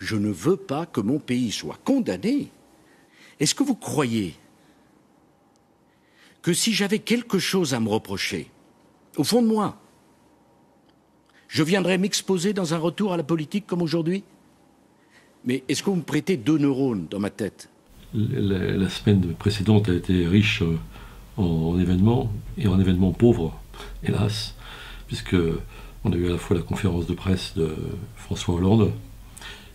Je ne veux pas que mon pays soit condamné. Est-ce que vous croyez que si j'avais quelque chose à me reprocher, au fond de moi, je viendrais m'exposer dans un retour à la politique comme aujourd'hui? Mais est-ce que vous me prêtez 2 neurones dans ma tête? La semaine précédente a été riche en événements, et en événements pauvres, hélas, puisque on a eu à la fois la conférence de presse de François Hollande,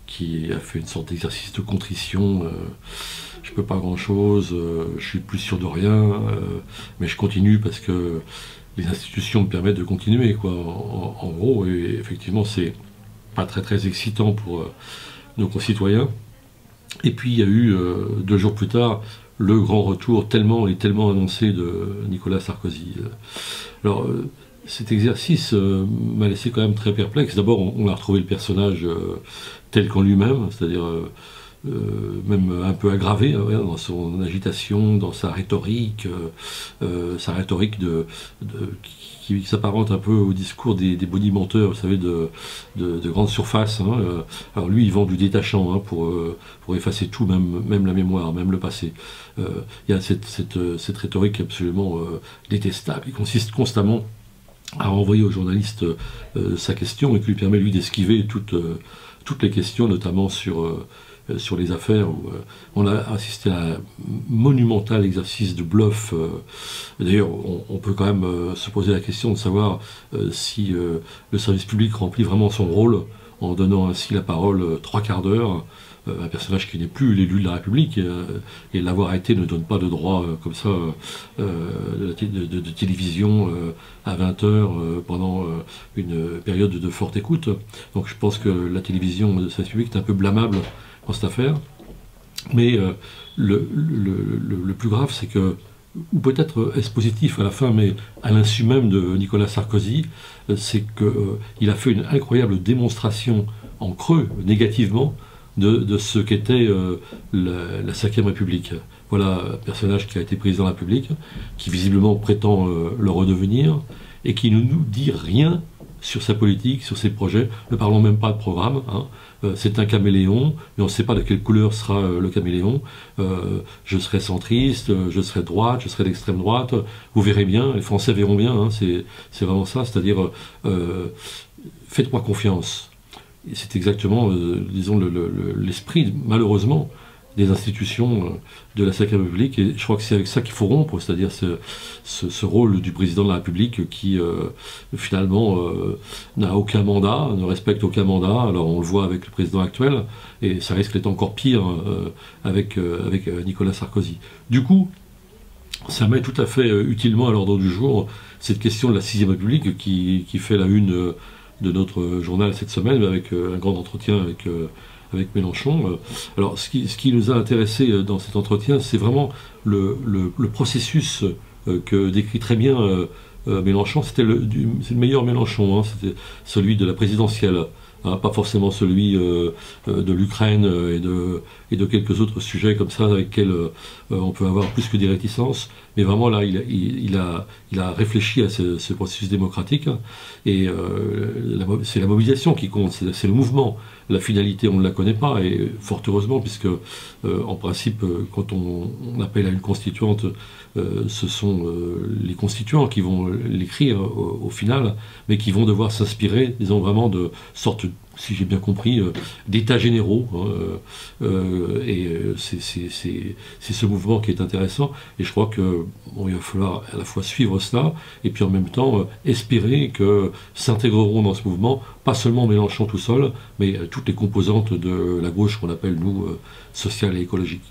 qui a fait une sorte d'exercice de contrition. Je peux pas grand-chose, je suis plus sûr de rien, mais je continue parce que les institutions me permettent de continuer, quoi. En gros, et effectivement, c'est pas très excitant pour nos concitoyens. Et puis il y a eu 2 jours plus tard le grand retour tellement annoncé de Nicolas Sarkozy. Alors cet exercice m'a laissé quand même très perplexe. D'abord, on a retrouvé le personnage tel qu'en lui-même, c'est-à-dire même un peu aggravé dans son agitation, dans sa rhétorique qui s'apparente un peu au discours des bonimenteurs, vous savez, de grande surface. Alors lui, il vend du détachant pour effacer tout, même la mémoire, même le passé. Il y a cette rhétorique absolument détestable, qui consiste constamment à renvoyer au journaliste sa question et qui lui permet, lui, d'esquiver toutes les questions, notamment sur les affaires, où on a assisté à un monumental exercice de bluff. D'ailleurs, on peut quand même se poser la question de savoir si le service public remplit vraiment son rôle en donnant ainsi la parole 3/4 d'heure. Un personnage qui n'est plus l'élu de la République, et l'avoir été ne donne pas de droit comme ça de télévision à 20 h pendant une période de forte écoute. Donc je pense que la télévision de service public est un peu blâmable dans cette affaire. Mais le plus grave, c'est que, ou peut-être est-ce positif à la fin, mais à l'insu même de Nicolas Sarkozy, c'est qu'il a fait une incroyable démonstration en creux, négativement, de ce qu'était la 5e République. Voilà un personnage qui a été président de la République, qui visiblement prétend le redevenir, et qui ne nous dit rien sur sa politique, sur ses projets. Ne parlons même pas de programme. C'est un caméléon, mais on ne sait pas de quelle couleur sera le caméléon. Je serai centriste, je serai droite, je serai d'extrême droite. Vous verrez bien, les Français verront bien. C'est vraiment ça, c'est-à-dire faites-moi confiance. C'est exactement, disons, l'esprit, malheureusement, des institutions de la 5e République, et je crois que c'est avec ça qu'il faut rompre, c'est-à-dire ce rôle du président de la République qui, finalement, n'a aucun mandat, ne respecte aucun mandat. Alors on le voit avec le président actuel, et ça risque d'être encore pire avec Nicolas Sarkozy. Du coup, ça met tout à fait utilement à l'ordre du jour cette question de la 6e République qui fait la une de notre journal cette semaine, avec un grand entretien avec Mélenchon. Alors, ce qui nous a intéressé dans cet entretien, c'est vraiment le processus que décrit très bien Mélenchon. C'est le meilleur Mélenchon, c'était celui de la présidentielle, pas forcément celui de l'Ukraine et de quelques autres sujets comme ça avec lesquels on peut avoir plus que des réticences. Mais vraiment là, il a réfléchi à ce processus démocratique, et c'est la mobilisation qui compte, c'est le mouvement. La finalité, on ne la connaît pas, et fort heureusement, puisque en principe, quand on appelle à une constituante, ce sont les constituants qui vont l'écrire au final, mais qui vont devoir s'inspirer, disons, vraiment de sorte, si j'ai bien compris, d'états généraux. C'est ce mouvement qui est intéressant, et je crois que il va falloir à la fois suivre cela, et puis en même temps espérer que s'intégreront dans ce mouvement, pas seulement Mélenchon tout seul, mais toutes les composantes de la gauche qu'on appelle, nous, sociale et écologique.